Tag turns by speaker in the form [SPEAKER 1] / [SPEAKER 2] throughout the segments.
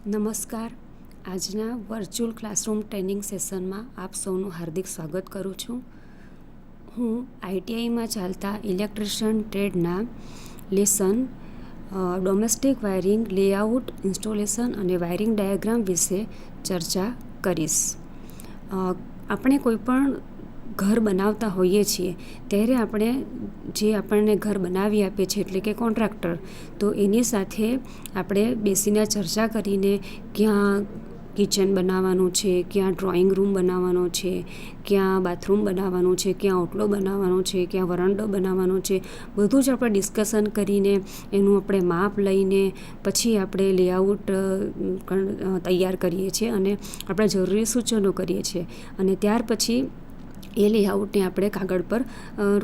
[SPEAKER 1] નમસ્કાર. આજના virtual classroom training સેશનમાં આપ સૌનું હાર્દિક સ્વાગત કરું છું. હું આઈટીઆઈમાં ચાલતા ઇલેક્ટ્રિશિયન ટ્રેડના lesson domestic wiring layout installation અને વાયરિંગ ડાયાગ્રામ વિશે ચર્ચા કરીશ. આપણે કોઈપણ ઘર બનાવતા હોઈએ છીએ ત્યારે આપણે જે આપણને ઘર બનાવી આપે છે એટલે કે કોન્ટ્રાક્ટર, તો એની સાથે આપણે બેસીને ચર્ચા કરીને ક્યાં કિચન બનાવવાનું છે, ક્યાં ડ્રોઈંગ રૂમ બનાવવાનો છે, ક્યાં બાથરૂમ બનાવવાનું છે, ક્યાં ઓટલો બનાવવાનો છે, ક્યાં વરાંડો બનાવવાનો છે, બધું જ આપણે ડિસ્કશન કરીને એનું આપણે માપ લઈને પછી આપણે લેઆઉટ તૈયાર કરીએ છીએ અને આપણે જરૂરી સૂચનો કરીએ છીએ અને ત્યાર પછી એ લેઆઉટને આપણે કાગળ પર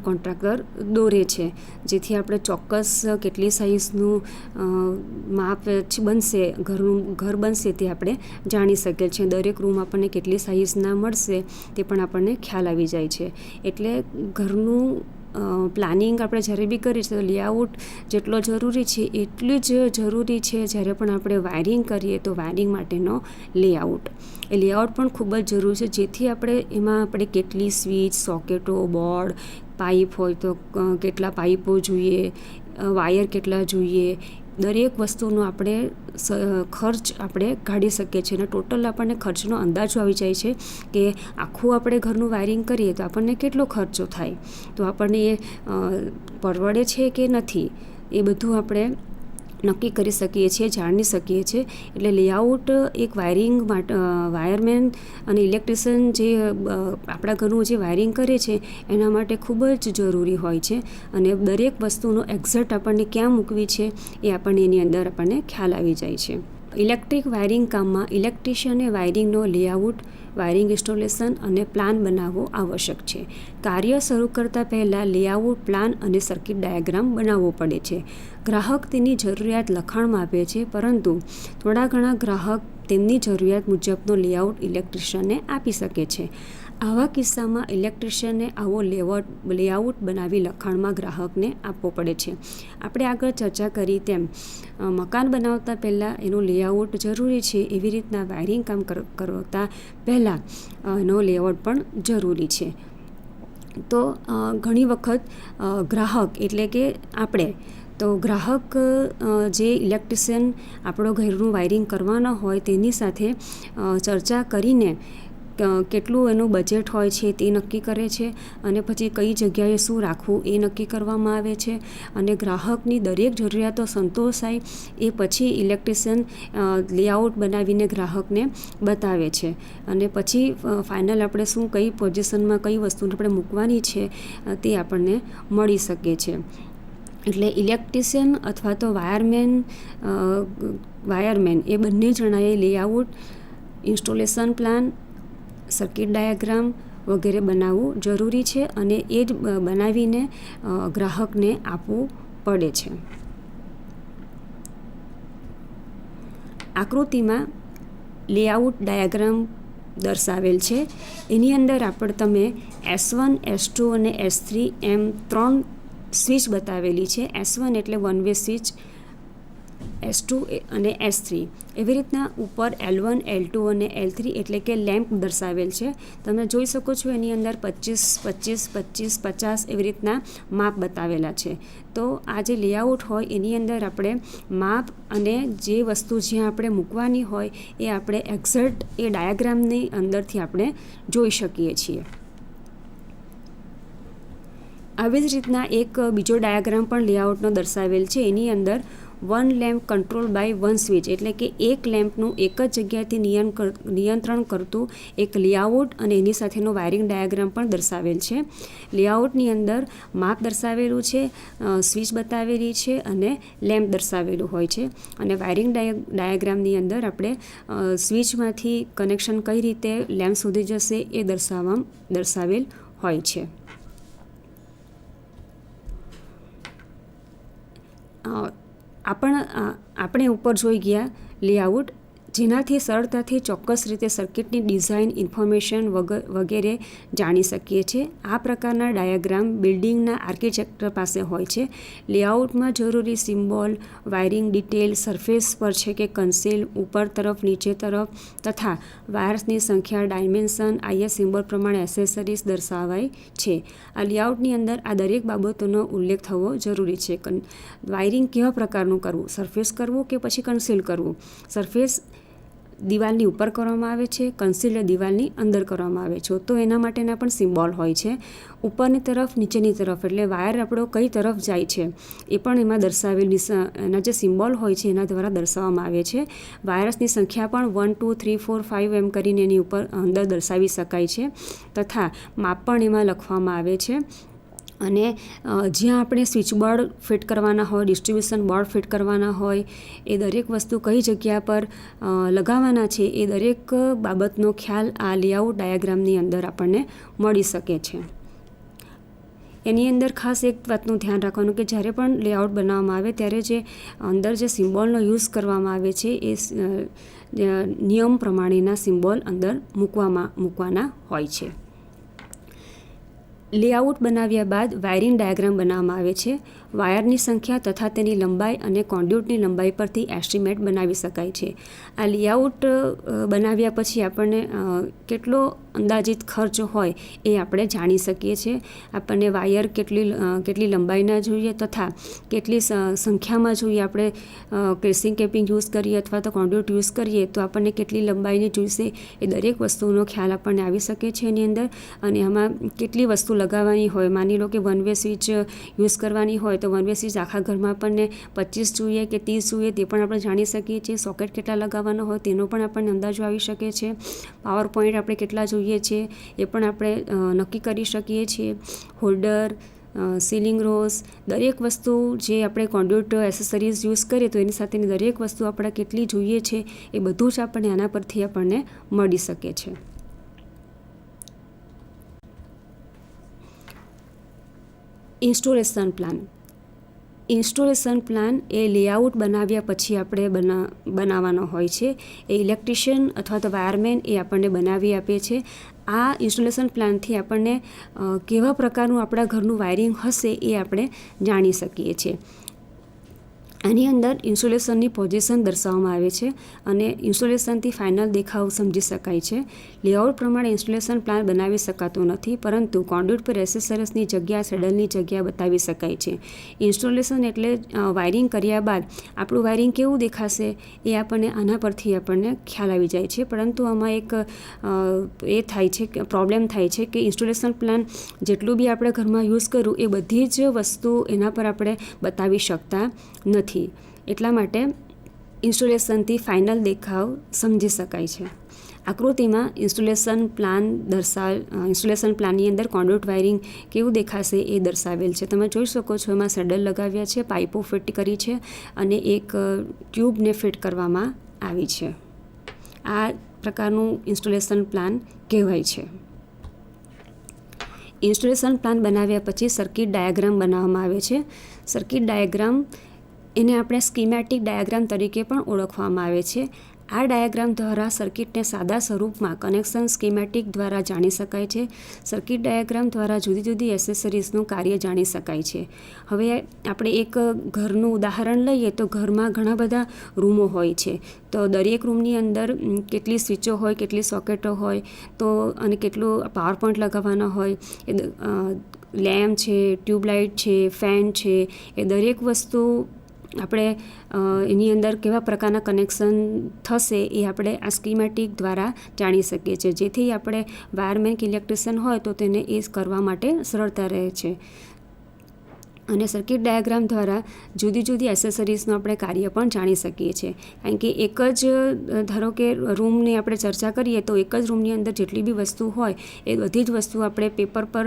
[SPEAKER 1] કોન્ટ્રાક્ટર દોરે છે, જેથી આપણે ચોક્કસ કેટલી સાઇઝનું માપ બનશે, ઘર બનશે તે આપણે જાણી શકીએ છીએ. દરેક રૂમ આપણને કેટલી સાઇઝના મળશે તે પણ આપણને ખ્યાલ આવી જાય છે. એટલે ઘરનું પ્લાનિંગ આપણે જ્યારે બી કરીએ છીએ તો લેઆઉટ જેટલો જરૂરી છે એટલું જ જરૂરી છે જ્યારે પણ આપણે વાયરિંગ કરીએ તો વાયરિંગ માટેનો લેઆઉટ. એ લેઆઉટ પણ ખૂબ જ જરૂરી છે, જેથી આપણે એમાં આપણે કેટલી સ્વિચ, સોકેટો, બોર્ડ, પાઇપ હોય તો કેટલા પાઇપો જોઈએ, વાયર કેટલા જોઈએ, દરેક વસ્તુનો આપણે ખર્ચ આપણે કાઢી શકીએ છીએ અને ટોટલ આપણને ખર્ચનો અંદાજો આવી જાય છે કે આખું આપણે ઘરનું વાયરિંગ કરીએ તો આપણને કેટલો ખર્ચો થાય, તો આપણને એ પરવડે છે કે નથી એ બધું આપણે નક્કી કરી શકીએ છીએ, જાણી શકીએ છીએ. એટલે લેઆઉટ એક વાયરિંગ માટે વાયરમેન અને ઇલેક્ટ્રિશિયન જે આપણા ઘરનું જે વાયરિંગ કરે છે એના માટે ખૂબ જ જરૂરી હોય છે અને દરેક વસ્તુનો એક્ઝેક્ટ આપણને ક્યાં મૂકવી છે એ આપણને એની અંદર આપણને ખ્યાલ આવી જાય છે. ઇલેક્ટ્રિક વાયરિંગ કામમાં ઇલેક્ટ્રિશિયને વાયરિંગનો લેઆઉટ, વાયરિંગ ઇન્સ્ટોલેશન અને પ્લાન બનાવવો આવશ્યક છે. કાર્ય શરૂ કરતાં પહેલાં લેઆઉટ, પ્લાન અને સર્કિટ ડાયાગ્રામ બનાવવો પડે છે. ગ્રાહક તેની જરૂરિયાત લખાણમાં આપે છે, પરંતુ થોડા ઘણા ગ્રાહક તેમની જરૂરિયાત મુજબનો લેઆઉટ ઇલેક્ટ્રિશિયનને આપી શકે છે. આવા કિસ્સામાં ઇલેક્ટ્રિશિયનને આવો લેઆઉટ બનાવી લખાણમાં ગ્રાહકને આપવો પડે છે. આપણે આગળ ચર્ચા કરી તેમ મકાન બનાવતા પહેલાં એનું લેઆઉટ જરૂરી છે, એવી રીતના વાયરિંગ કામ કરતા પહેલાં એનો લેઆઉટ પણ જરૂરી છે. તો ઘણી વખત ગ્રાહક એટલે કે આપણે તો ગ્રાહક જે ઇલેક્ટ્રિશિયન આપણો ઘરનું વાયરિંગ કરવાના હોય તેની સાથે ચર્ચા કરીને કેટલું એનું બજેટ હોય છે તે નક્કી કરે છે અને પછી કઈ જગ્યાએ શું રાખવું એ નક્કી કરવામાં આવે છે અને ગ્રાહકની દરેક જરૂરિયાતો સંતોષાય એ પછી ઇલેક્ટ્રિશિયન લેઆઉટ બનાવીને ગ્રાહકને બતાવે છે અને પછી ફાઇનલ આપણે શું કઈ પોઝિશનમાં કઈ વસ્તુને આપણે મૂકવાની છે તે આપણને મળી શકે છે. એટલે ઇલેક્ટ્રિશિયન અથવા તો વાયરમેન એ બંને જણાએ layout, installation plan, circuit diagram વગેરે બનાવવું જરૂરી છે અને એ જ બનાવીને ગ્રાહકને આપવું પડે છે. આકૃતિમાં લેઆઉટ ડાયાગ્રામ દર્શાવેલ છે. એની અંદર તમે S1, S2 અને S3 એમ 3 સ્વિચ બતાવેલી છે. S1 એટલે વન વે સ્વિચ, S2 અને S3 એવી રીતના ઉપર L1, L2 અને L3 એટલે કે લેમ્પ દર્શાવેલ છે. તમે જોઈ શકો છો એની અંદર 25, 25, 25, 50 એવી રીતના માપ બતાવેલા છે. તો આ જે લેઆઉટ હોય એની અંદર આપણે માપ અને જે વસ્તુ જ્યાં આપણે મૂકવાની હોય એ આપણે એક્ઝેક્ટ એ ડાયાગ્રામની અંદરથી આપણે જોઈ શકીએ છીએ. આવી જ રીતના એક બીજો ડાયાગ્રામ પણ લેઆઉટનો દર્શાવેલ છે. એની અંદર one lamp control by one switch એટલે કે એક લેમ્પનું એક જ જગ્યાએથી નિયંત્રણ કરતું એક લેઆઉટ અને એની સાથેનો વાયરિંગ ડાયાગ્રામ પણ દર્શાવેલ છે. લેઆઉટની અંદર માપ દર્શાવેલું છે, સ્વિચ બતાવેલી છે અને લેમ્પ દર્શાવેલું હોય છે અને વાયરિંગ ડાયાગ્રામની અંદર આપણે સ્વિચમાંથી કનેક્શન કઈ રીતે લેમ્પ સુધી જશે એ દર્શાવેલ હોય છે. આપણે ઉપર જોઈ ગયા લેઆઉટ. જેનાથી સરળતાથી ચોક્કસ રીતે સર્કિટની ડિઝાઇન, ઇન્ફોર્મેશન વગેરે જાણી શકીએ છીએ. આ પ્રકારના ડાયાગ્રામ બિલ્ડિંગના આર્કિટેક્ચર પાસે હોય છે. લેઆઉટમાં જરૂરી સિમ્બોલ, વાયરિંગ ડિટેલ, સરફેસ પર છે કે કન્સીલ, ઉપર તરફ, નીચે તરફ તથા વાયર્સની સંખ્યા, ડાયમેન્શન, IS સિમ્બોલ પ્રમાણે એસેસરીઝ દર્શાવાય છે. આ લેઆઉટની અંદર આ દરેક બાબતોનો ઉલ્લેખ થવો જરૂરી છે. વાયરિંગ કેવા પ્રકારનું કરવું, સરફેસ કરવું કે પછી કન્સીલ કરવું. સરફેસ દિવાલની ઉપર કરવામાં આવે છે, કન્સીલ દિવાલની અંદર કરવામાં આવે છે. તો એના માટેના પણ સિમ્બોલ હોય છે. ઉપરની તરફ, નીચેની તરફ, એટલે વાયર આપણો કઈ તરફ જાય છે એ પણ એમાં દર્શાવેલ એના જે સિમ્બોલ હોય છે એના દ્વારા દર્શાવવામાં આવે છે. વાયર્સની સંખ્યા પણ 1 2 3 4 5 એમ કરીને એની ઉપર અંદર દર્શાવી શકાય છે તથા માપ પણ એમાં લખવામાં આવે છે. અને જ્યાં આપણે સ્વિચબોર્ડ ફિટ કરવાના હોય, ડિસ્ટ્રીબ્યુશન બોર્ડ ફિટ કરવાના હોય, એ દરેક વસ્તુ કઈ જગ્યા પર લગાવવાના છે એ દરેક બાબતનો ખ્યાલ આ લેઆઉટ ડાયાગ્રામની અંદર આપણને મળી શકે છે. એની અંદર ખાસ એક વાતનું ધ્યાન રાખવાનું કે જ્યારે પણ લેઆઉટ બનાવવામાં આવે ત્યારે જે અંદર જે સિમ્બોલનો યુઝ કરવામાં આવે છે એ નિયમ પ્રમાણેના સિમ્બોલ અંદર મૂકવાના હોય છે. લેઆઉટ બનાવ્યા બાદ વાયરિંગ ડાયાગ્રામ બનાવવામાં આવે છે. વાયરની સંખ્યા તથા તેની લંબાઈ અને કોન્ડ્યુટની લંબાઈ પરથી એસ્ટિમેટ બનાવી શકાય છે. આ લેઆઉટ બનાવ્યા પછી આપણને કેટલો અંદાજિત ખર્ચ હોય એ આપણે જાણી શકીએ છીએ. આપણને વાયર કેટલી લંબાઈના જોઈએ તથા કેટલી સંખ્યામાં જોઈએ. આપણે ક્રેસિંગ કેપિંગ યુઝ કરીએ અથવા તો કોન્ડ્યુટ યુઝ કરીએ તો આપણને કેટલી લંબાઈની જોઈશે એ દરેક વસ્તુનો ખ્યાલ આપણને આવી શકે છે એની અંદર. અને આમાં કેટલી વસ્તુ લગાવવાની હોય, માની લો કે વન વે સ્વિચ યુઝ કરવાની હોય તો વન વે સ્વિચ આખા ઘરમાં આપણને 25 જોઈએ કે 30 જોઈએ તે પણ આપણે જાણી શકીએ છીએ. સોકેટ કેટલા લગાવવાના હોય તેનો પણ આપણને અંદાજો આવી શકે છે. પાવર પોઈન્ટ આપણે કેટલા જોઈએ છે એ પણ આપણે નક્કી કરી શકીએ છીએ. હોલ્ડર, સીલિંગ રોઝ, દરેક વસ્તુ જે આપણે કોન્ડ્યુટ એસેસરીઝ યુઝ કરીએ તો એની સાથેની દરેક વસ્તુ આપણે કેટલી જોઈએ છે એ બધું જ આપણને આના પરથી આપણને મળી શકે છે. Installation plan. ઇન્સ્ટોલેશન પ્લાન એ લેઆઉટ બનાવ્યા પછી આપણે બનાવવાનો હોય છે. એ ઇલેક્ટ્રિશિયન અથવા તો વાયરમેન એ આપણને બનાવી આપે છે. આ ઇન્સ્ટોલેશન પ્લાનથી આપણને કેવા પ્રકારનું આપણા ઘરનું વાયરિંગ હશે એ આપણે જાણી શકીએ છીએ. આની અંદર ઇન્સ્ટોલેશનની પોઝિશન દર્શાવવામાં આવે છે અને ઇન્સ્ટોલેશનથી ફાઇનલ દેખાવ સમજી શકાય છે. લેઆઉટ પ્રમાણે ઇન્સ્ટોલેશન પ્લાન બનાવી શકાતો નથી, પરંતુ કોન્ડ્યુટ પર એસેસરીઝની જગ્યા, સેડલની જગ્યા બતાવી શકાય છે. ઇન્સ્ટોલેશન એટલે વાયરિંગ કર્યા બાદ આપણું વાયરિંગ કેવું દેખાશે એ આપણને આના પરથી આપણને ખ્યાલ આવી જાય છે. પરંતુ આમાં એક એ થાય છે કે પ્રોબ્લેમ થાય છે કે ઇન્સ્ટોલેશન પ્લાન જેટલું બી આપણે ઘરમાં યુઝ કરવું એ બધી જ વસ્તુ એના પર આપણે બતાવી શકતા નથી. એટલા માટે ઇન્સ્ટોલેશનથી ફાઇનલ દેખાવ સમજી શકાય છે. આકૃતિમાં ઇન્સ્ટોલેશન પ્લાનની અંદર કોન્ડ્યુટ વાયરિંગ કેવું દેખાશે એ દર્શાવેલ છે. તમે જોઈ શકો છો એમાં સેડલ લગાવ્યા છે, પાઇપો ફિટ કરી છે અને એક ટ્યુબને ફિટ કરવામાં આવી છે. આ પ્રકારનું ઇન્સ્ટોલેશન પ્લાન કહેવાય છે. ઇન્સ્ટોલેશન પ્લાન બનાવ્યા પછી સર્કિટ ડાયાગ્રામ બનાવવામાં આવે છે. સર્કિટ ડાયાગ્રામ એને આપણે સ્કીમેટિક ડાયાગ્રામ તરીકે પણ ઓળખવામાં આવે છે. આ ડાયાગ્રામ દ્વારા સર્કિટને સાદા સ્વરૂપમાં કનેક્શન સ્કીમેટિક દ્વારા જાણી શકાય છે. સર્કિટ ડાયાગ્રામ દ્વારા જુદી જુદી એસેસરીઝનું કાર્ય જાણી શકાય છે. હવે આપણે એક ઘરનું ઉદાહરણ લઈએ તો ઘરમાં ઘણા બધા રૂમો હોય છે. તો દરેક રૂમની અંદર કેટલી સ્વિચો હોય, કેટલી સોકેટો હોય તો અને કેટલું પાવર પોઈન્ટ લગાવવાના હોય, લેમ્પ છે, ટ્યુબલાઇટ છે, ફેન છે, એ દરેક વસ્તુ આપણે એની અંદર કેવા પ્રકારના કનેક્શન થશે એ આપણે આ સ્કીમેટિક દ્વારા જાણી શકીએ છીએ. જેથી આપણે વાયરમેન કે ઇલેક્ટ્રિશિયન હોય તો તેને એ કરવા માટે સરળતા રહે છે. અને સર્કિટ ડાયાગ્રામ દ્વારા જુદી જુદી એસેસરીઝનું આપણે કાર્ય પણ જાણી શકીએ છીએ. કારણ કે એક જ ધારો કે રૂમની આપણે ચર્ચા કરીએ તો એક જ રૂમની અંદર જેટલી બી વસ્તુ હોય એ બધી જ વસ્તુ આપણે પેપર પર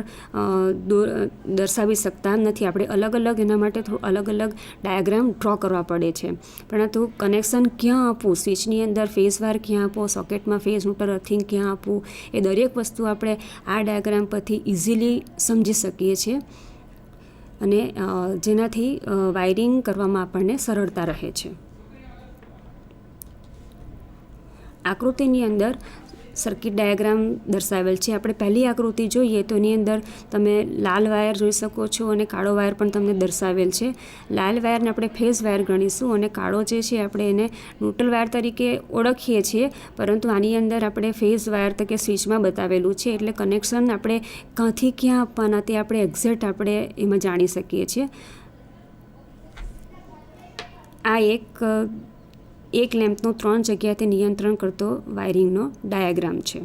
[SPEAKER 1] દર્શાવી શકતા નથી. આપણે અલગ અલગ એના માટે થોડું અલગ અલગ ડાયાગ્રામ ડ્રો કરવા પડે છે. પરંતુ કનેક્શન ક્યાં આપવું, સ્વિચની અંદર ફેઝ વાયર ક્યાં આપવો, સોકેટમાં ફેઝ ન્યુટ્રલ અર્થિંગ ક્યાં આપવું, એ દરેક વસ્તુ આપણે આ ડાયાગ્રામ પરથી ઇઝીલી સમજી શકીએ છીએ અને જેનાથી વાયરિંગ કરવામાં આપણને સરળતા રહે છે. આકૃતિની અંદર સર્કિટ ડાયાગ્રામ દર્શાવેલ છે. આપણે પહેલી આકૃતિ જોઈએ તો એની અંદર તમે લાલ વાયર જોઈ શકો છો અને કાળો વાયર પણ તમને દર્શાવેલ છે. લાલ વાયરને આપણે ફેઝ વાયર ગણીશું અને કાળો જે છે આપણે એને ન્યુટ્રલ વાયર તરીકે ઓળખીએ છીએ, પરંતુ આની અંદર આપણે ફેઝ વાયર તરીકે સ્વિચમાં બતાવેલું છે. એટલે કનેક્શન આપણે ક્યાંથી ક્યાં આપવાના તે આપણે એક્ઝેક્ટ આપણે એમાં જાણી શકીએ છીએ. આ એક લેમ્પનો 3 જગ્યાએથી નિયંત્રણ કરતો વાયરિંગનો ડાયાગ્રામ છે.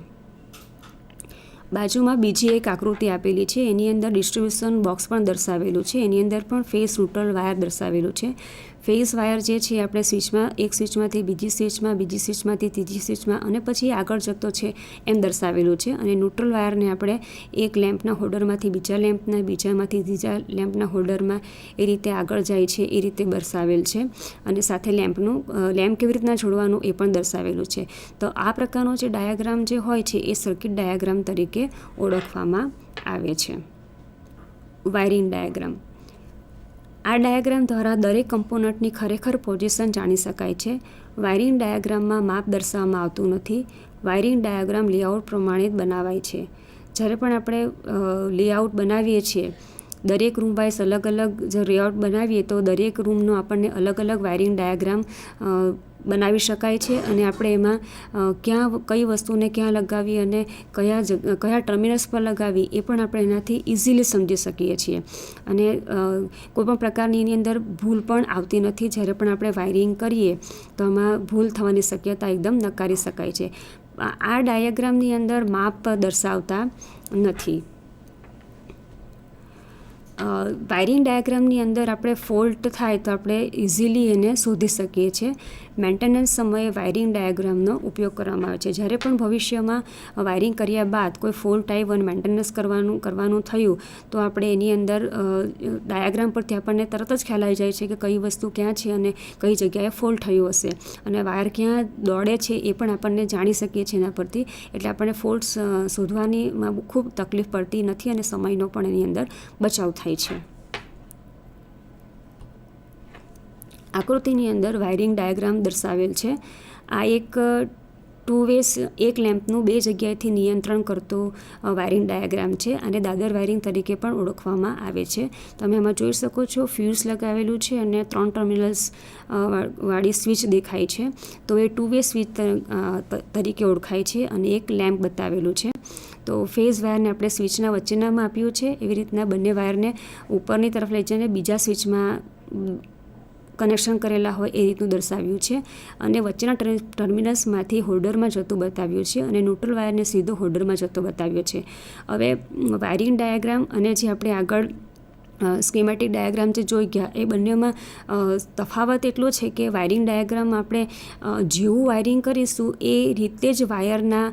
[SPEAKER 1] બાજુમાં બીજી એક આકૃતિ આપેલી છે, એની અંદર ડિસ્ટ્રીબ્યુશન બોક્સ પણ દર્શાવેલું છે. એની અંદર પણ ફેઝ ન્યુટ્રલ વાયર દર્શાવેલું છે. ફેઝ વાયર જે છે આપણે સ્વિચમાં એક સ્વિચમાંથી બીજી સ્વિચમાં, બીજી સ્વિચમાંથી ત્રીજી સ્વિચમાં અને પછી આગળ જતો છે એમ દર્શાવેલું છે. અને ન્યુટ્રલ વાયરને આપણે એક લેમ્પના હોલ્ડરમાંથી બીજા લેમ્પના, બીજામાંથી ત્રીજા લેમ્પના હોલ્ડરમાં એ રીતે આગળ જાય છે એ રીતે દર્શાવેલ છે. અને સાથે લેમ્પ કેવી રીતના જોડવાનું એ પણ દર્શાવેલું છે. તો આ પ્રકારનો જે ડાયાગ્રામ જે હોય છે એ સર્કિટ ડાયાગ્રામ તરીકે ઓળખવામાં આવે છે. Wiring diagram. આ ડાયાગ્રામ દ્વારા દરેક કમ્પોનન્ટની ખરેખર પોઝિશન જાણી શકાય છે. વાયરિંગ ડાયાગ્રામમાં માપ દર્શાવવામાં આવતું નથી. વાયરિંગ ડાયાગ્રામ લેઆઉટ પ્રમાણે જ બનાવાય છે. જ્યારે પણ આપણે લેઆઉટ બનાવીએ છીએ, દરેક રૂમ વાઇઝ અલગ અલગ જો લેઆઉટ બનાવીએ તો દરેક રૂમનો આપણને અલગ અલગ વાયરિંગ ડાયાગ્રામ બનાવી શકાય છે. અને આપણે એમાં કઈ વસ્તુને ક્યાં લગાવી અને કયા ટર્મિનલ્સ પર લગાવી એ પણ આપણે એનાથી ઇઝીલી સમજી શકીએ છીએ. અને કોઈપણ પ્રકારની એની અંદર ભૂલ પણ આવતી નથી. જ્યારે પણ આપણે વાયરિંગ કરીએ તો આમાં ભૂલ થવાની શક્યતા એકદમ નકારી શકાય છે. આ ડાયાગ્રામની અંદર માપ દર્શાવતા નથી. વાયરિંગ ડાયાગ્રામની અંદર આપણે ફોલ્ટ થાય તો આપણે ઇઝીલી એને શોધી શકીએ છીએ. મેન્ટેનન્સ સમયે વાયરિંગ ડાયાગ્રામનો ઉપયોગ કરવામાં આવે છે. જ્યારે પણ ભવિષ્યમાં વાયરિંગ કર્યા બાદ કોઈ ફોલ્ટ આવ્યો અને મેન્ટેનન્સ કરવાનું થયું તો આપણે એની અંદર ડાયાગ્રામ પરથી આપણને તરત જ ખ્યાલ આવી જાય છે કે કઈ વસ્તુ ક્યાં છે અને કઈ જગ્યાએ ફોલ્ટ થયું હશે. અને વાયર ક્યાં દોડે છે એ પણ આપણને જાણી શકીએ છીએ એના પરથી. એટલે આપણને ફોલ્ટ શોધવાની ખૂબ તકલીફ પડતી નથી અને સમયનો પણ એની અંદર બચાવ થાય છે. આકૃતિની અંદર વાયરિંગ ડાયાગ્રામ દર્શાવેલ છે. આ એક એક લેમ્પનું 2 જગ્યાએથી નિયંત્રણ કરતો વાયરિંગ ડાયાગ્રામ છે અને દાદર વાયરિંગ તરીકે પણ ઓળખવામાં આવે છે. તમે એમાં જોઈ શકો છો ફ્યુઝ લગાવેલું છે અને 3 ટર્મિનલ્સ વાળી સ્વિચ દેખાય છે. તો એ 2 સ્વિચ તરીકે ઓળખાય છે અને એક લેમ્પ બતાવેલું છે. તો ફેઝ વાયરને આપણે સ્વિચના વચ્ચેનામાં આપ્યું છે. એવી રીતના બંને વાયરને ઉપરની તરફ લઈ જઈને બીજા સ્વિચમાં કનેક્શન કરેલા હોય એ રીતનું દર્શાવ્યું છે. અને વચ્ચેના ટર્મિનલ્સમાંથી હોલ્ડરમાં જતું બતાવ્યું છે અને ન્યુટ્રલ વાયરને સીધો હોલ્ડરમાં જતો બતાવ્યો છે. હવે વાયરિંગ ડાયાગ્રામ અને જે આપણે આગળ સ્કીમેટિક ડાયાગ્રામ જે જોઈ ગયા એ બંનેમાં તફાવત એટલો છે કે વાયરિંગ ડાયાગ્રામ આપણે જેવું વાયરિંગ કરીશું એ રીતે જ વાયરને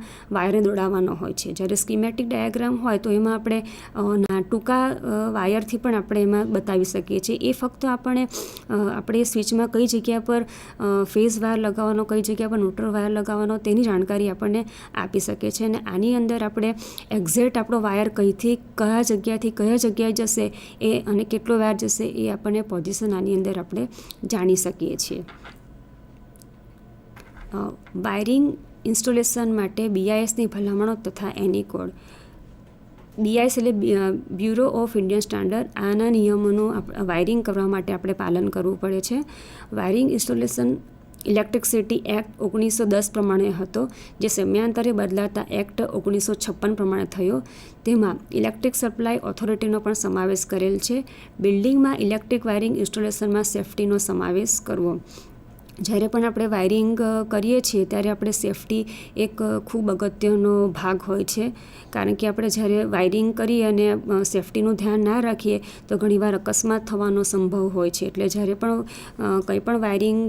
[SPEAKER 1] દોડાવવાનો હોય છે. જ્યારે સ્કીમેટિક ડાયાગ્રામ હોય તો એમાં આપણે ટૂંકા વાયરથી પણ આપણે એમાં બતાવી શકીએ છીએ. એ ફક્ત આપણે સ્વિચમાં કઈ જગ્યા પર ફેઝ વાયર લગાવવાનો, કઈ જગ્યા પર ન્યુટ્રલ વાયર લગાવવાનો તેની જાણકારી આપણને આપી શકે છે. અને આની અંદર આપણે એક્ઝેક્ટ આપણો વાયર કયા જગ્યાએ જશે એ અને કેટલો વાયર જશે એ આપણને પોઝિશન આની અંદર આપણે જાણી શકીએ છીએ. વાયરિંગ ઇન્સ્ટોલેશન માટે BISની ભલામણો તથા એની કોડ. BIS એટલે બ્યુરો ઓફ ઇન્ડિયન સ્ટાન્ડર્ડ. આના નિયમોનું વાયરિંગ કરવા માટે આપણે પાલન કરવું પડે છે. વાયરિંગ ઇન્સ્ટોલેશન ઇલેક્ટ્રિસિટી એક્ટ 1910 પ્રમાણે હતો, જે સમયાંતરે બદલાતા એક્ટ 1956 પ્રમાણે થયો. તેમાં ઇલેક્ટ્રિક સપ્લાય ઓથોરિટીનો પણ સમાવેશ કરેલ છે. બિલ્ડિંગમાં ઇલેક્ટ્રિક વાયરિંગ ઇન્સ્ટોલેશનમાં સેફ્ટીનો સમાવેશ કરવો. જ્યારે પણ આપણે વાયરિંગ કરીએ છીએ ત્યારે આપણે સેફ્ટી એક ખૂબ અગત્યનો ભાગ હોય છે. કારણ કે આપણે જ્યારે વાયરિંગ કરીએ અને સેફ્ટીનું ધ્યાન ના રાખીએ તો ઘણીવાર અકસ્માત થવાનો સંભવ હોય છે. એટલે જ્યારે પણ કંઈ પણ વાયરિંગ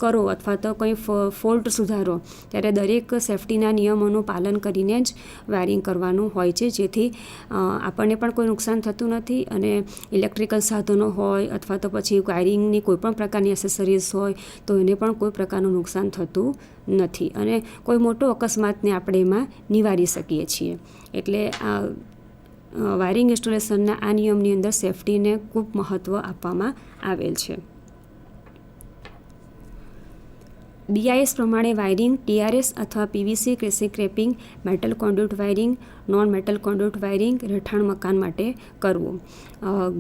[SPEAKER 1] કરો અથવા તો કંઈ ફોલ્ટ સુધારો ત્યારે દરેક સેફ્ટીના નિયમોનું પાલન કરીને જ વાયરિંગ કરવાનું હોય છે, જેથી આપણને પણ કોઈ નુકસાન થતું નથી અને ઇલેક્ટ્રિકલ સાધનો હોય અથવા તો પછી વાયરિંગની કોઈપણ પ્રકારની એસેસરીઝ હોય તો એને પણ કોઈ પ્રકારનું નુકસાન થતું નથી અને કોઈ મોટો અકસ્માતને આપણે એમાં નિવારી શકીએ છીએ. એટલે વાયરિંગ ઇન્સ્ટોલેશનના આ નિયમની અંદર સેફ્ટીને ખૂબ મહત્ત્વ આપવામાં આવેલ છે. BIS પ્રમાણે વાયરિંગ TRS અથવા PVC casing capping, metal conduit wiring, non metal conduit wiring રહેઠાણ મકાન માટે કરવું.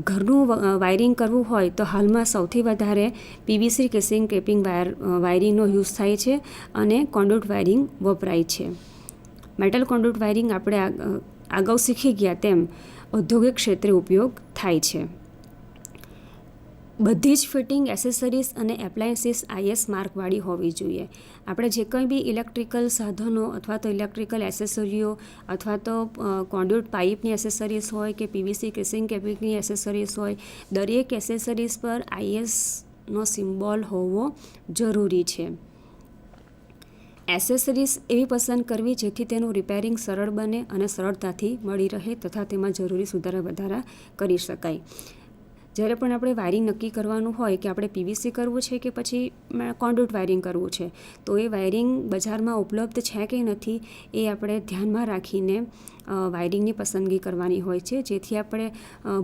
[SPEAKER 1] ઘરનું વાયરિંગ કરવું હોય તો હાલમાં સૌથી વધારે PVC કેસિંગ ક્રેપિંગ વાયરિંગનો યુઝ થાય છે અને કોન્ડ્યુટ વાયરિંગ વપરાય છે. મેટલ કોન્ડ્યુટ વાયરિંગ આપણે અગાઉ શીખી ગયા તેમ ઔદ્યોગિક ક્ષેત્રે ઉપયોગ થાય છે. બધી જ ફિટિંગ, એસેસરીઝ અને એપ્લાયન્સીસ IS માર્કવાળી હોવી જોઈએ. આપણે જે કંઈ બી ઇલેક્ટ્રિકલ સાધનો અથવા તો ઇલેક્ટ્રિકલ એસેસરીઓ અથવા તો કોન્ડ્યુટ પાઇપની એસેસરીઝ હોય કે PVC કેસિંગ કેપિંગની એસેસરીઝ હોય, દરેક એસેસરીઝ પર ISનો સિમ્બોલ હોવો જરૂરી છે. એસેસરીઝ એવી પસંદ કરવી જેથી તેનું રિપેરિંગ સરળ બને અને સરળતાથી મળી રહે તથા તેમાં જરૂરી સુધારા વધારા કરી શકાય. જ્યારે પણ આપણે વાયરિંગ નક્કી કરવાનું હોય કે આપણે PVC કરવું છે કે પછી કોન્ડ્યુટ વાયરિંગ કરવું છે, તો એ વાયરિંગ બજારમાં ઉપલબ્ધ છે કે નથી એ આપણે ધ્યાનમાં રાખીને વાયરિંગની પસંદગી કરવાની હોય છે, જેથી આપણે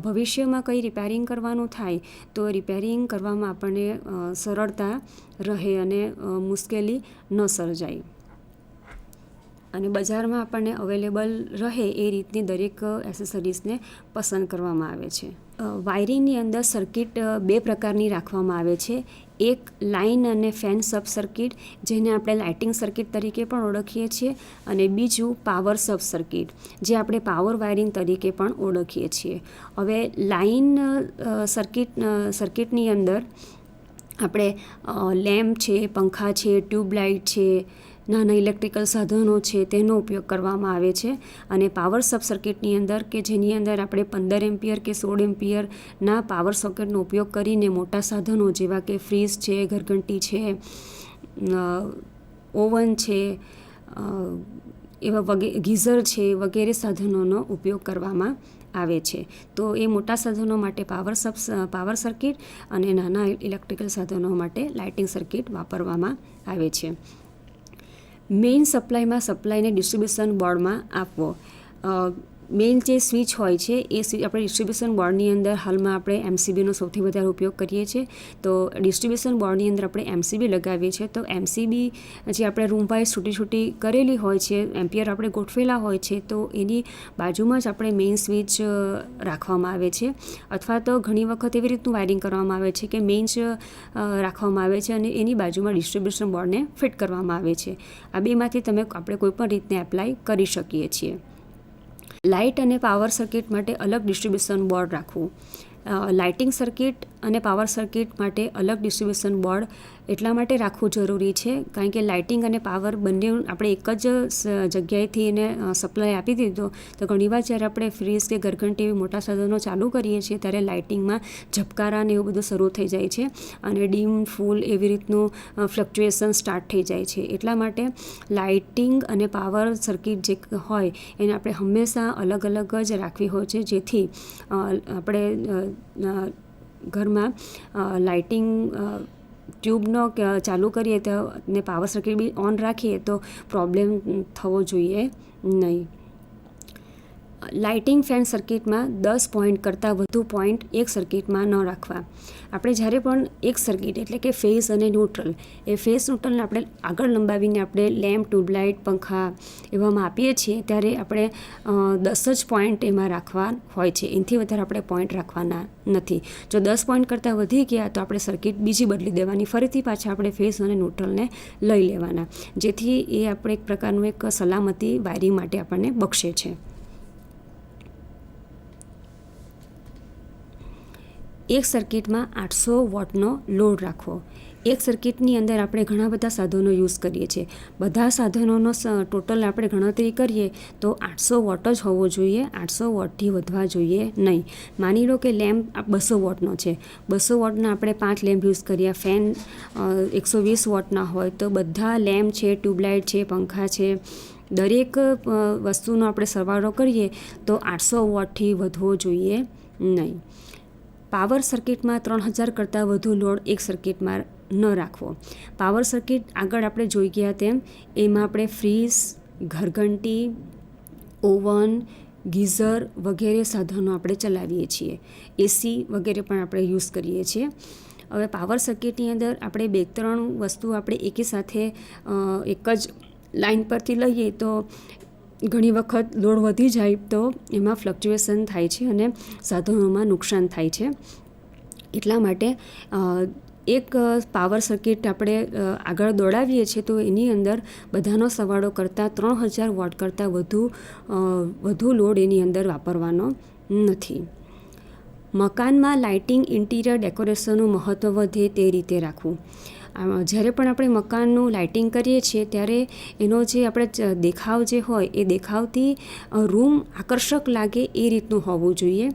[SPEAKER 1] ભવિષ્યમાં કંઈ રિપેરિંગ કરવાનું થાય તો રિપેરિંગ કરવામાં આપણને સરળતા રહે અને મુશ્કેલી ન સર્જાય. અને બજારમાં આપણને અવેલેબલ રહે એ રીતની દરેક એસેસરીઝને પસંદ કરવામાં આવે છે. વાયરિંગની અંદર સર્કિટ બે પ્રકારની રાખવામાં આવે છે. એક લાઇન અને ફેન સબ સર્કિટ, જેને આપણે લાઇટિંગ સર્કિટ તરીકે પણ ઓળખીએ છીએ, અને બીજું પાવર સબ સર્કિટ, જે આપણે પાવર વાયરિંગ તરીકે પણ ઓળખીએ છીએ. હવે લાઇન સર્કિટની અંદર આપણે લેમ્પ છે, પંખા છે, ટ્યુબલાઇટ છે, નાના ઇલેક્ટ્રિકલ સાધનો છે તેનો ઉપયોગ કરવામાં આવે છે. અને પાવર સબ સર્કિટની અંદર કે જેની અંદર આપણે 15 એમ્પિયર કે 16 એમ્પિયરના પાવર સોકેટનો ઉપયોગ કરીને મોટા સાધનો જેવા કે ફ્રીજ છે, ઘરઘંટી છે, ઓવન છે, એવા ગીઝર છે વગેરે સાધનોનો ઉપયોગ કરવામાં આવે છે. તો એ મોટા સાધનો માટે પાવર સર્કિટ અને નાના ઇલેક્ટ્રિકલ સાધનો માટે લાઇટિંગ સર્કિટ વાપરવામાં આવે છે. મેઇન સપ્લાયને ડિસ્ટ્રિબ્યુશન બોર્ડમાં આપવો. મેઇન જે સ્વિચ હોય છે એ સ્વિચ આપણે ડિસ્ટ્રિબ્યુશન બોર્ડની અંદર હાલમાં આપણે MCBનો સૌથી વધારે ઉપયોગ કરીએ છીએ. તો ડિસ્ટ્રિબ્યુશન બોર્ડની અંદર આપણે MCB લગાવીએ છીએ. તો MCB જે આપણે રૂમ વાઇઝ છૂટી કરેલી હોય છે, એમ્પિયર આપણે ગોઠવેલા હોય છે, તો એની બાજુમાં જ આપણે મેઇન સ્વિચ રાખવામાં આવે છે. અથવા તો ઘણી વખત એવી રીતનું વાયરિંગ કરવામાં આવે છે કે મેઇન રાખવામાં આવે છે અને એની બાજુમાં ડિસ્ટ્રિબ્યુશન બોર્ડને ફિટ કરવામાં આવે છે. આ બેમાંથી આપણે કોઈપણ રીતને એપ્લાય કરી શકીએ છીએ. લાઇટ અને પાવર સર્કિટ માટે અલગ ડિસ્ટ્રિબ્યુશન બોર્ડ રાખવું. લાઇટિંગ સર્કિટ અને પાવર સર્કિટ માટે અલગ ડિસ્ટ્રિબ્યુશન બોર્ડ એટલા માટે રાખવું જરૂરી છે કારણ કે લાઇટિંગ અને પાવર બંને આપણે એક જ જગ્યાએથી એને સપ્લાય આપી દીધો તો ઘણીવાર જ્યારે આપણે ફ્રીજ કે ઘરઘંટી એવી મોટા સાધનો ચાલુ કરીએ છીએ ત્યારે લાઇટિંગમાં ઝબકારા ને એવું બધું શરૂ થઈ જાય છે અને ડીમ ફૂલ એવી રીતનું ફ્લક્ચ્યુએશન સ્ટાર્ટ થઈ જાય છે. એટલા માટે લાઇટિંગ અને પાવર સર્કિટ જે હોય એને આપણે હંમેશા અલગ અલગ જ રાખવી હોય છે, જેથી આપણે ઘરમાં લાઇટિંગ ટ્યુબનો ચાલુ કરીએ તો ને પાવર સર્કિટ બી ઓન રાખીએ તો પ્રોબ્લેમ થવો જોઈએ નહીં. લાઇટિંગ ફેન સર્કિટમાં 10 પોઈન્ટ કરતાં વધુ પોઈન્ટ એક સર્કિટમાં ન રાખવા. આપણે જ્યારે પણ એક સર્કિટ એટલે કે ફેઝ અને ન્યુટ્રલ, એ ફેઝ ન્યુટ્રલને આપણે આગળ લંબાવીને આપણે લેમ્પ, ટ્યુબલાઇટ, પંખા એવામાં આપીએ છીએ ત્યારે આપણે 10 જ પોઈન્ટ એમાં રાખવા હોય છે. એનાથી વધારે આપણે પોઈન્ટ રાખવાના નથી. જો 10 પોઈન્ટ કરતાં વધી ગયા તો આપણે સર્કિટ બીજી બદલી દેવાની, ફરીથી પાછા આપણે ફેઝ અને ન્યુટ્રલને લઈ લેવાના, જેથી એ આપણે એક પ્રકારનું એક સલામતી વાયરિંગ માટે આપણને બક્ષે છે. એક સર્કિટમાં 800 વોટનો લોડ રાખવો. એક સર્કિટની અંદર આપણે ઘણા બધા સાધનો યુઝ કરીએ છીએ. બધા સાધનોનો ટોટલ આપણે ગણતરી કરીએ તો 800 વોટ જ હોવો જોઈએ, 800 વોટથી વધવા જોઈએ નહીં. માની લો કે લેમ્પ 200 વોટનો છે, 200 વોટના આપણે 5 લેમ્પ યુઝ કર્યા. ફેન 120 વોટના હોય તો બધા લેમ્પ છે, ટ્યુબલાઇટ છે, પંખા છે, દરેક વસ્તુનો આપણે સરવાળો કરીએ તો 800 વોટથી વધવો જોઈએ નહીં. પાવર સર્કિટમાં 3000 કરતાં વધુ લોડ એક સર્કિટમાં ન રાખવો. પાવર સર્કિટ આગળ આપણે જોઈ ગયા તેમ એમાં આપણે ફ્રીજ, ઘરઘંટી, ઓવન, ગીઝર વગેરે સાધનો આપણે ચલાવીએ છીએ. AC વગેરે પણ આપણે યુઝ કરીએ છીએ. હવે પાવર સર્કિટની અંદર આપણે 2-3 વસ્તુ આપણે એકી સાથે એક જ લાઇન પરથી લઈએ તો ઘણી વખત લોડ વધી જાય તો એમાં ફ્લક્ચ્યુએશન થાય છે અને સાધનોમાં નુકસાન થાય છે. એટલા માટે એક પાવર સર્કિટ આપણે આગળ દોડાવીએ છીએ તો એની અંદર બધાનો સરવાળો કરતાં 3000 વોટ કરતાં વધુ લોડ એની અંદર વાપરવાનો નથી. મકાનમાં લાઇટિંગ ઇન્ટિરિયર ડેકોરેશનનું મહત્ત્વ વધે તે રીતે રાખવું. જ્યારે પણ આપણે મકાનનું લાઇટિંગ કરીએ છીએ ત્યારે એનો જે આપણે દેખાવ જે હોય એ દેખાવથી રૂમ આકર્ષક લાગે એ રીતનું હોવું જોઈએ.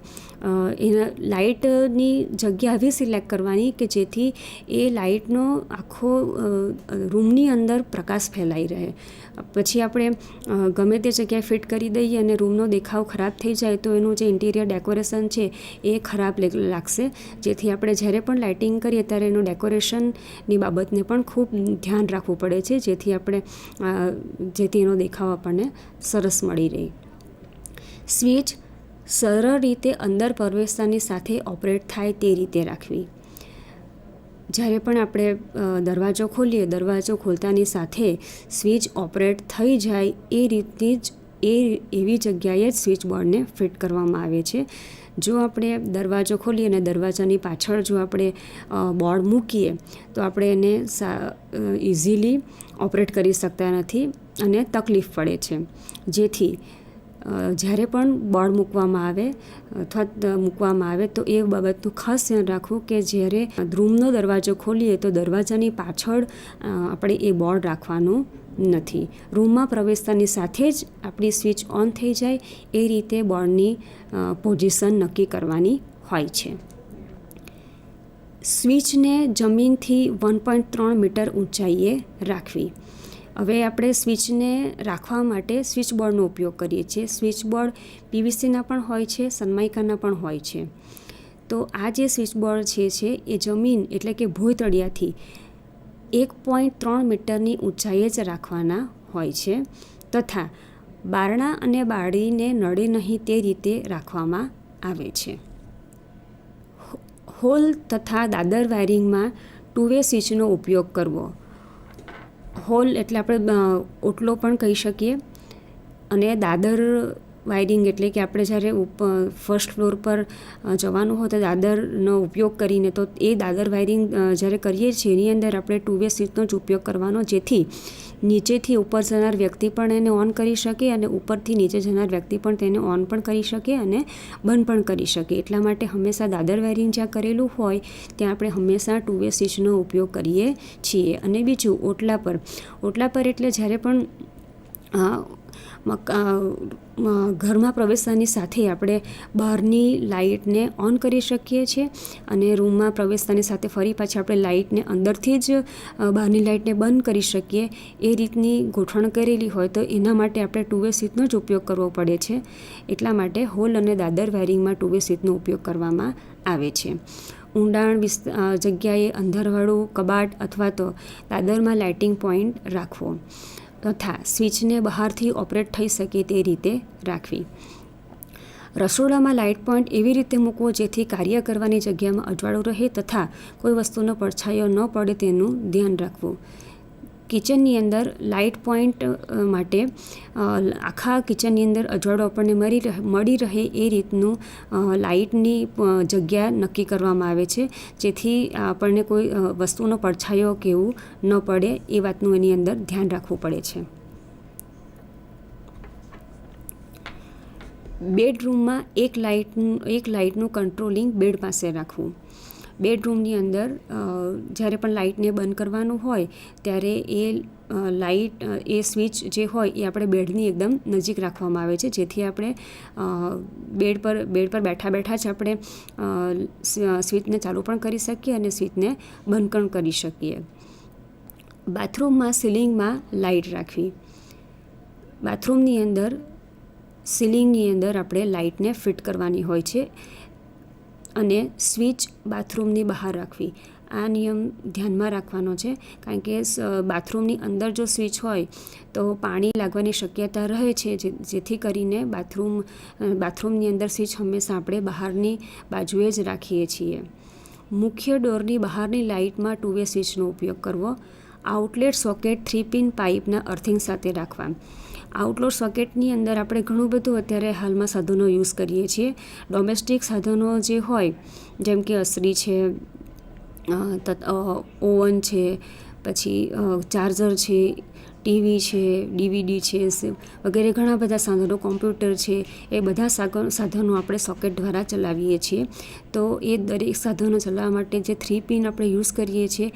[SPEAKER 1] એના લાઇટની જગ્યા આવી સિલેક્ટ કરવાની કે જેથી એ લાઇટનો આખો રૂમની અંદર પ્રકાશ ફેલાઈ રહે. પછી આપણે ગમે તે જગ્યાએ ફિટ કરી દઈએ અને રૂમનો દેખાવ ખરાબ થઈ જાય તો એનું જે ઇન્ટિરિયર ડેકોરેશન છે એ ખરાબ લાગશે. જેથી આપણે જ્યારે પણ લાઇટિંગ કરીએ ત્યારે એનું ડેકોરેશનની બાબતને પણ ખૂબ ધ્યાન રાખવું પડે છે જેથી એનો દેખાવ આપણને સરસ મળી રહે. સ્વિચ સરળ રીતે અંદર પ્રવેશતાની સાથે ઓપરેટ થાય તે રીતે રાખવી. જ્યારે પણ આપણે દરવાજો ખોલીએ, દરવાજો ખોલતાની સાથે સ્વિચ ઓપરેટ થઈ જાય એ રીતની જ એવી જગ્યાએ જ સ્વિચ બોર્ડને ફિટ કરવામાં આવે છે. જો આપણે દરવાજો ખોલીએ અને દરવાજાની પાછળ જો આપણે બોર્ડ મૂકીએ તો આપણે એને ઇઝીલી ઓપરેટ કરી શકતા નથી અને તકલીફ પડે છે. જેથી જ્યારે પણ બોર્ડ મૂકવામાં આવે તો એ બાબતનું ખાસ ધ્યાન રાખવું કે જ્યારે રૂમનો દરવાજો ખોલીએ તો દરવાજાની પાછળ આપણે એ બોર્ડ રાખવાનું નથી. રૂમમાં પ્રવેશતાની સાથે જ આપણી સ્વિચ ઓન થઈ જાય એ રીતે બોર્ડની પોઝિશન નક્કી કરવાની હોય છે. સ્વિચને જમીનથી 1.3 મીટર ઊંચાઈએ રાખવી. હવે આપણે સ્વિચને રાખવા માટે સ્વિચ બોર્ડનો ઉપયોગ કરીએ છીએ. સ્વિચ બોર્ડ પીવીસીના પણ હોય છે, સનમાઇકાના પણ હોય છે. તો આ જે સ્વિચ બોર્ડ છે એ જમીન એટલે કે ભોયતળિયાથી 1.3 મીટરની ઊંચાઈએ જ રાખવાના હોય છે તથા બારણા અને બારીને નડે નહીં તે રીતે રાખવામાં આવે છે. હોલ તથા દાદર વાયરિંગમાં 2-વે સ્વિચનો ઉપયોગ કરવો. હોલ એટલે આપણે ઓટલો પણ કહી શકીએ અને દાદર વાયરિંગ એટલે કે આપણે જ્યારે ફર્સ્ટ ફ્લોર પર જવાનું હોય તો દાદરનો ઉપયોગ કરીને તો એ દાદર વાયરિંગ જ્યારે કરીએ છીએ એની અંદર આપણે 2-વે સ્વિચનો જ ઉપયોગ કરવાનો, જેથી નીચેથી ઉપર જનાર વ્યક્તિ પણ એને ઓન કરી શકે અને ઉપરથી નીચે જનાર વ્યક્તિ પણ તેને ઓન પણ કરી શકે અને બંધ પણ કરી શકે. એટલા માટે હંમેશા દાદર વાયરિંગ જ્યાં કરેલું હોય ત્યાં આપણે હંમેશા 2-વે સ્વિચનો ઉપયોગ કરીએ છીએ. અને બીજું ઓટલા પર એટલે જ્યારે પણ ઘરમાં પ્રવેશતાની સાથે આપણે બહારની લાઇટને ઓન કરી શકીએ છીએ અને રૂમમાં પ્રવેશતાની સાથે ફરી પાછી આપણે લાઇટને અંદરથી જ બહારની લાઇટને બંધ કરી શકીએ એ રીતની ગોઠવણ કરેલી હોય તો એના માટે આપણે 2-વે સ્વિચનો જ ઉપયોગ કરવો પડે છે. એટલા માટે હોલ અને દાદર વાયરિંગમાં 2-વે સ્વિચનો ઉપયોગ કરવામાં આવે છે. ઊંડાણ જગ્યાએ અંધારવાળું કબાટ અથવા તો દાદરમાં લાઇટિંગ પોઈન્ટ રાખવો તથા સ્વિચને બહારથી ઓપરેટ થઈ શકે તે રીતે રાખવી. રસોડામાં લાઇટ પોઈન્ટ એવી રીતે મૂકવો જેથી કાર્ય કરવાની જગ્યામાં અજવાળું રહે તથા કોઈ વસ્તુનો પડછાયો ન પડે તેનું ધ્યાન રાખવું. કિચનની અંદર લાઇટ પોઈન્ટ માટે આખા કિચનની અંદર અજવાળો આપણને મળી રહે એ રીતનું લાઇટની જગ્યા નક્કી કરવામાં આવે છે, જેથી આપણને કોઈ વસ્તુનો પડછાયો કે એવું ન પડે એ વાતનું એની અંદર ધ્યાન રાખવું પડે છે. બેડરૂમમાં એક લાઇટનું કંટ્રોલિંગ બેડ પાસે રાખવું. બેડરૂમની અંદર જ્યારે પણ લાઇટને બંધ કરવાનું હોય ત્યારે એ સ્વિચ જે હોય એ આપણે બેડની એકદમ નજીક રાખવામાં આવે છે, જેથી આપણે બેડ પર બેઠા જ આપણે સ્વિચને ચાલુ પણ કરી શકીએ અને સ્વિચને બંધ પણ કરી શકીએ. બાથરૂમમાં સીલિંગમાં લાઇટ રાખવી. બાથરૂમની અંદર સીલિંગની અંદર આપણે લાઇટને ફિટ કરવાની હોય છે અને સ્વિચ બાથરૂમની બહાર રાખવી. આ નિયમ ધ્યાનમાં રાખવાનો છે, કારણ કે બાથરૂમની અંદર જો સ્વિચ હોય તો પાણી લાગવાની શક્યતા રહે છે, જેથી કરીને બાથરૂમની અંદર સ્વિચ હંમેશા આપણે બહારની બાજુએ જ રાખીએ છીએ. મુખ્ય ડોરની બહારની લાઇટમાં 2 વે સ્વિચનો ઉપયોગ કરવો. આઉટલેટ સોકેટ 3 પિન પાઇપના અર્થિંગ સાથે રાખવા. આઉટલેટ સોકેટની અંદર આપણે ઘણું બધું અત્યારે હાલમાં સાધનો યુઝ કરીએ છીએ. ડોમેસ્ટિક સાધનો જે હોય જેમ કે અસરી છે, ઓવન છે, પછી ચાર્જર છે, ટીવી છે, DVD છે વગેરે ઘણા બધા સાધનો, કોમ્પ્યુટર છે, એ બધા સાધનો આપણે સોકેટ દ્વારા ચલાવીએ છીએ. તો એ દરેક સાધનો ચલાવવા માટે જે 3 પિન આપણે યુઝ કરીએ છીએ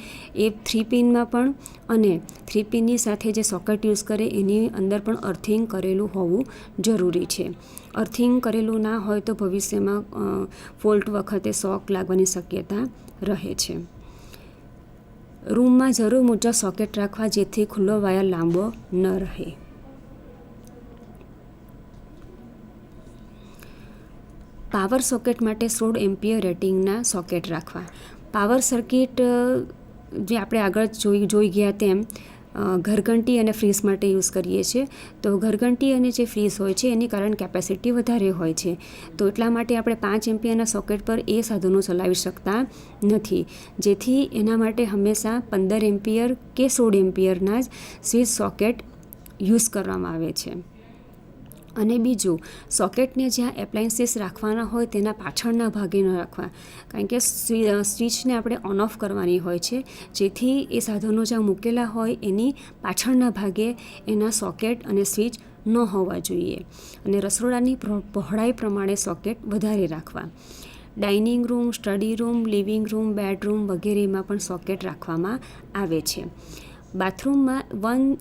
[SPEAKER 1] એ 3 પિનમાં પણ અને 3 પિનની સાથે જે સોકેટ યુઝ કરે એની અંદર પણ અર્થિંગ કરેલું હોવું જરૂરી છે. અર્થિંગ કરેલું ના હોય તો ભવિષ્યમાં ફોલ્ટ વખતે શોક લાગવાની શક્યતા રહે છે. રૂમમાં જરૂર મુજબ સોકેટ રાખવા જેથી ખુલ્લો વાયર લાંબો ન રહે. પાવર સોકેટ માટે 16 એમ્પિયર રેટિંગના સોકેટ રાખવા. પાવર સર્કિટ જે આપણે આગળ જોઈ ગયા તેમ ઘરઘંટી અને ફ્રીઝ માટે યુઝ કરીએ છીએ. તો ઘરઘંટી અને જે ફ્રીઝ હોય છે એની કરંટ કેપેસિટી વધારે હોય છે, તો એટલા માટે આપણે 5 એમ્પિયરના સોકેટ પર એ સાધનો ચલાવી શકતા નથી, જેથી એના માટે હંમેશા 15 એમ્પિયર કે 16 એમ્પિયરના જ સ્વિચ સોકેટ યુઝ કરવામાં આવે છે. અને બીજું, સોકેટને જ્યાં એપ્લાયન્સીસ રાખવાના હોય તેના પાછળના ભાગે ન રાખવા, કારણ કે સ્વિચને આપણે ઓન ઓફ કરવાની હોય છે, જેથી એ સાધનો જ્યાં મૂકેલા હોય એની પાછળના ભાગે એના સોકેટ અને સ્વિચ ન હોવા જોઈએ. અને રસોડાની પહોળાઈ પ્રમાણે સોકેટ વધારે રાખવા. Dining room, study room, living room, bedroom વગેરેમાં પણ સોકેટ રાખવામાં આવે છે. બાથરૂમમાં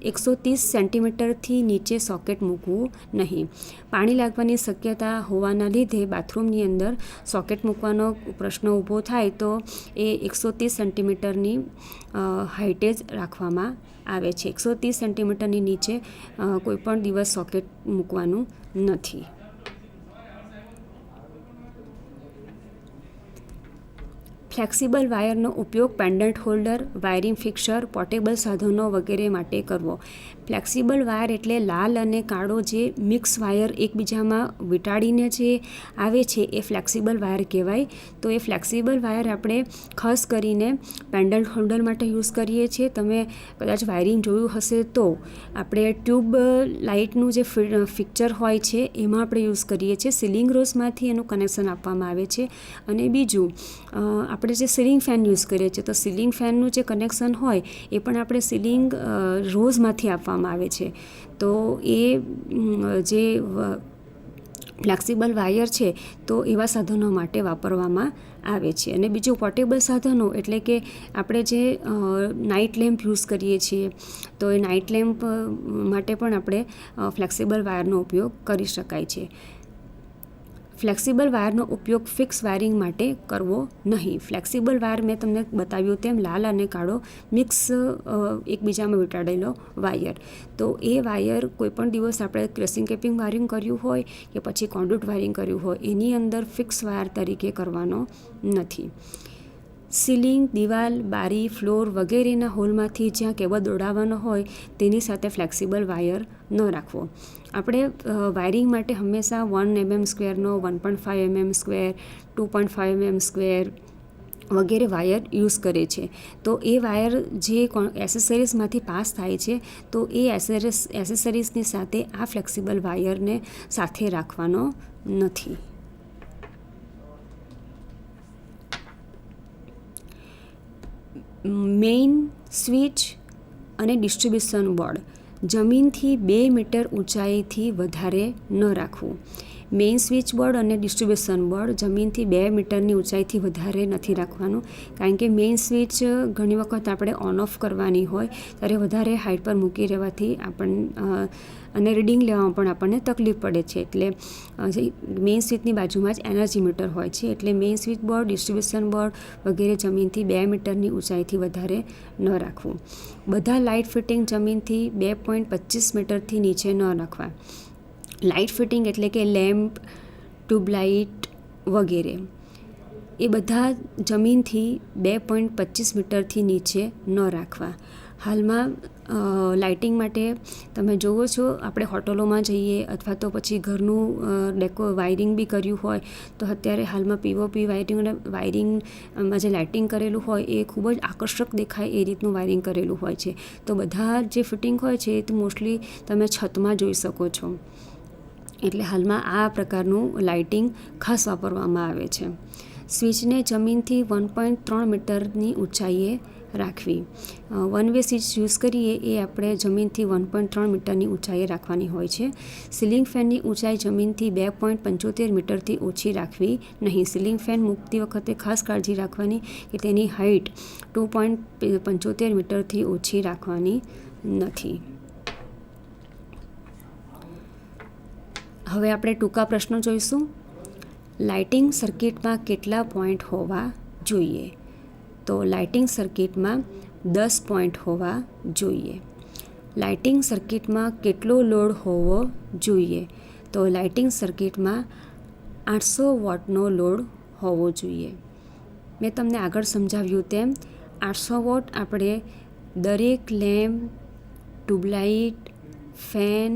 [SPEAKER 1] 130 સેન્ટીમીટરથી નીચે સોકેટ મૂકવું નહીં. પાણી લાગવાની શક્યતા હોવાના લીધે બાથરૂમની અંદર સોકેટ મૂકવાનો પ્રશ્ન ઊભો થાય તો એ 130 સેન્ટીમીટરની હાઇટે જ રાખવામાં આવે છે. 130 સેન્ટીમીટરની નીચે કોઈપણ દિવસ સોકેટ મૂકવાનું નથી. ફ્લેક્સિબલ વાયરનો ઉપયોગ pendant holder, wiring fixture, portable સાધનો વગેરે માટે કરવો. ફ્લેક્સિબલ વાયર એટલે લાલ અને કાળો જે મિક્સ વાયર એકબીજામાં વીંટાળીને જે આવે છે એ ફ્લેક્સિબલ વાયર કહેવાય. તો એ ફ્લેક્સિબલ વાયર આપણે ખાસ કરીને પેન્ડન્ટ હોલ્ડર માટે યુઝ કરીએ છીએ. તમે કદાચ વાયરિંગ જોયું હશે તો આપણે ટ્યુબ લાઇટનું જે ફિક્ચર હોય છે એમાં આપણે યુઝ કરીએ છીએ. સીલિંગ રોઝમાંથી એનું કનેક્શન આપવામાં આવે છે. અને બીજું, આપણે જે સીલિંગ ફેન યુઝ કરીએ છીએ તો સીલિંગ ફેનનું જે કનેક્શન હોય એ પણ આપણે સીલિંગ રોઝમાંથી આપવામાં આવે છે. તો એ જે ફ્લેક્સિબલ વાયર છે તો એવા સાધનો માટે વાપરવામાં આવે છે. અને બીજું, પોર્ટેબલ સાધનો એટલે કે આપણે જે નાઇટ લેમ્પ યુઝ કરીએ છીએ તો એ નાઇટ લેમ્પ માટે પણ આપણે ફ્લેક્સિબલ વાયરનો ઉપયોગ કરી શકાય છે. ફ્લેક્સિબલ વાયરનો ઉપયોગ ફિક્સ વાયરિંગ માટે કરવો નહીં. ફ્લેક્સિબલ વાયર મેં તમને બતાવ્યું તેમ લાલ અને કાળો મિક્સ એકબીજામાં વીંટાળેલો વાયર. તો એ વાયર કોઈપણ દિવસ આપણે ક્રેસિંગ કેપિંગ વાયરિંગ કર્યું હોય કે પછી કોન્ડ્યુટ વાયરિંગ કર્યું હોય એની અંદર ફિક્સ વાયર તરીકે કરવાનો નથી. સીલિંગ, દિવાલ, બારી, ફ્લોર વગેરેના હોલમાંથી જ્યાં કેબલ દોડાવવાનો હોય તેની સાથે ફ્લેક્સિબલ વાયર ન રાખવો. આપણે વાયરિંગ માટે હંમેશા 1 mm સ્ક્વેરનો, 1.5 mm square, 2.5 mm square વગેરે વાયર યુઝ કરે છે. તો એ વાયર જે એસેસરીઝમાંથી પાસ થાય છે તો એ એસેસરીઝની સાથે આ ફ્લેક્સિબલ વાયરને સાથે રાખવાનો નથી. મેઇન સ્વિચ અને ડિસ્ટ્રીબ્યુશન બોર્ડ જમીનથી 2 મીટર ઊંચાઈથી વધારે ન રાખવું. મેઇન સ્વિચ બોર્ડ અને ડિસ્ટ્રીબ્યુશન બોર્ડ જમીનથી 2 મીટરની ઊંચાઈથી વધારે નથી રાખવાનું, કારણ કે મેઇન સ્વિચ ઘણી વખત આપણે ઓન ઓફ કરવાની હોય ત્યારે વધારે હાઇટ પર મૂકી રહેવાથી અને રીડિંગ લેવામાં પણ આપણને તકલીફ પડે છે. એટલે મેઇન સ્વિચની બાજુમાં જ એનર્જી મીટર હોય છે. એટલે main switch board, distribution board વગેરે જમીનથી 2 મીટરની ઊંચાઈથી વધારે ન રાખવું. બધા લાઇટ ફિટિંગ જમીનથી 2.25 મીટરથી નીચે ન રાખવા. લાઇટ ફિટિંગ એટલે કે લેમ્પ, ટ્યુબલાઇટ વગેરે એ બધા જમીનથી 2.25 મીટરથી નીચે ન રાખવા. હાલમાં લાઇટિંગ માટે તમે જુઓ છો, આપણે હોટલોમાં જઈએ અથવા તો પછી ઘરનું વાયરિંગ બી કર્યું હોય તો અત્યારે હાલમાં પીઓપી વાયરિંગમાં જે લાઇટિંગ કરેલું હોય એ ખૂબ જ આકર્ષક દેખાય એ રીતનું વાયરિંગ કરેલું હોય છે. તો બધા જે ફિટિંગ હોય છે એ તો મોસ્ટલી તમે છતમાં જોઈ શકો છો. એટલે હાલમાં આ પ્રકારનું લાઇટિંગ ખાસ વાપરવામાં આવે છે. સ્વિચને જમીનથી 1.3 મીટરની ઊંચાઈએ રાખવી. વન વે સ્વિચ યુઝ કરીએ એ આપણે જમીનથી 1.3 મીટરની ઊંચાઈએ રાખવાની હોય છે. સીલિંગ ફેનની ઊંચાઈ જમીનથી 2.75 મીટરથી ઓછી રાખવી નહીં. સીલિંગ ફેન મૂકતી વખતે ખાસ કાળજી રાખવાની કે તેની હાઇટ 2.75 મીટરથી ઓછી રાખવાની નથી. હવે આપણે ટૂંકા પ્રશ્નો જોઈશું. લાઇટિંગ સર્કિટમાં કેટલા પોઈન્ટ હોવા જોઈએ? તો લાઇટિંગ સર્કિટમાં 10 પોઈન્ટ હોવા જોઈએ. લાઇટિંગ સર્કિટમાં કેટલો લોડ હોવો જોઈએ? તો લાઇટિંગ સર્કિટમાં 800 વોટનો લોડ હોવો જોઈએ. મેં તમને આગળ સમજાવ્યું તેમ 800 વોટ આપણે દરેક લેમ્પ, ટ્યુબલાઇટ, ફેન,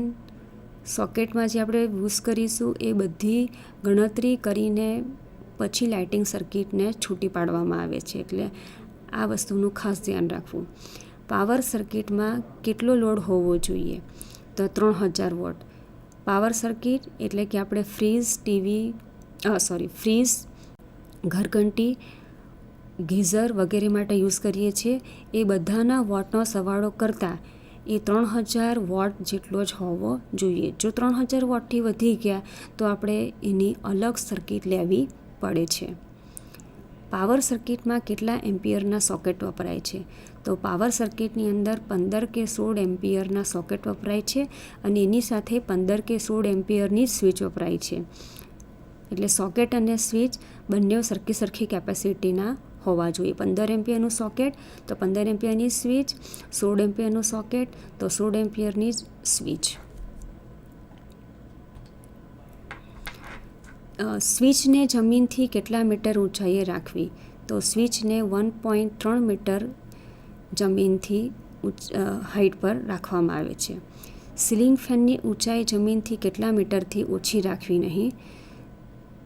[SPEAKER 1] સોકેટમાં જે આપણે યુઝ કરીશું એ બધી ગણતરી કરીને પછી લાઇટિંગ સર્કિટને છૂટી પાડવામાં આવે છે. એટલે આ વસ્તુનું ખાસ ધ્યાન રાખવું. પાવર સર્કિટમાં કેટલો લોડ હોવો જોઈએ? તો 3000 વોટ. પાવર સર્કિટ એટલે કે આપણે ફ્રીજ, ઘરઘંટી, ગીઝર વગેરે માટે યુઝ કરીએ છીએ એ બધાના વોટનો સરવાળો કરતાં એ 3000 વોટ જેટલો જ હોવો જોઈએ. જો 3000 વોટથી વધી ગયા તો આપણે એની અલગ સર્કિટ લેવી પડે છે. પાવર સર્કિટમાં કેટલા એમ્પિયરના સોકેટ વપરાય છે? તો પાવર સર્કિટની અંદર 15 કે 16 એમ્પિયરના સોકેટ વપરાય છે અને એની સાથે 15 કે 16 એમ્પિયરની જ સ્વિચ વપરાય છે. એટલે સોકેટ અને સ્વિચ બંને સરખી કેપેસિટીના હોવા જોઈએ. 15 એમ્પિયરનું સોકેટ તો 15 એમ્પિયરની સ્વિચ, 16 એમ્પિયરનું સોકેટ તો 16 એમ્પિયરની જ સ્વિચ. સ્વિચને જમીનથી કેટલા મીટર ઊંચાઈએ રાખવી? તો સ્વિચને 1.3 મીટર જમીનથી હાઈટ પર રાખવામાં આવે છે. સીલિંગ ફેનની ઊંચાઈ જમીનથી કેટલા મીટરથી ઓછી રાખવી નહીં?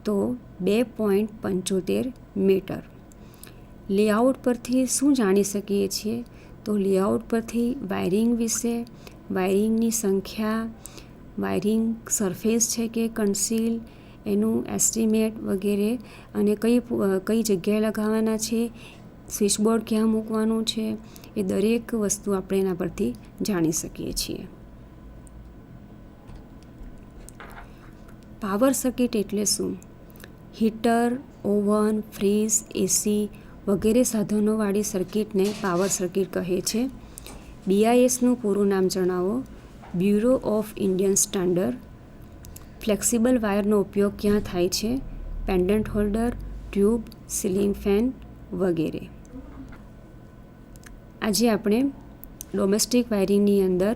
[SPEAKER 1] તો 2.75 મીટર. લેઆઉટ પરથી શું જાણી શકીએ છીએ? તો લેઆઉટ પરથી વાયરિંગ વિશે, વાયરિંગની સંખ્યા, વાયરિંગ સરફેસ છે કે કન્સીલ, એનું એસ્ટિમેટ વગેરે અને કઈ જગ્યાએ લગાવવાના છે, સ્વિચબોર્ડ ક્યાં મૂકવાનું છે, એ દરેક વસ્તુ આપણે એના પરથી જાણી શકીએ છીએ. પાવર સર્કિટ એટલે શું? હીટર, ઓવન, ફ્રીજ, એસી વગેરે સાધનોવાળી સર્કિટને પાવર સર્કિટ કહે છે. BISનું પૂરું નામ જણાવો. Bureau of Indian standard. Flexible વાયરનો ઉપયોગ ક્યાં થાય છે? Pendant holder, tube, ceiling fan વગેરે. આજે આપણે ડોમેસ્ટિક વાયરિંગની અંદર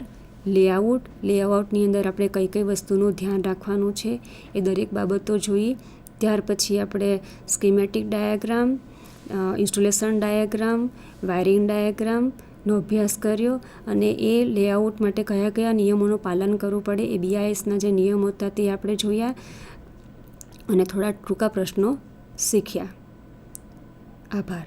[SPEAKER 1] લેઆઉટની અંદર આપણે કઈ વસ્તુનું ધ્યાન રાખવાનું છે એ દરેક બાબતો જોઈ. ત્યાર પછી આપણે schematic diagram, installation diagram, wiring ડાયાગ્રામનો અભ્યાસ કર્યો અને એ લેઆઉટ માટે કયા નિયમોનું પાલન કરવું પડે એ BISના જે નિયમો હતા તે આપણે જોયા અને થોડા ટૂંકા પ્રશ્નો શીખ્યા. આભાર.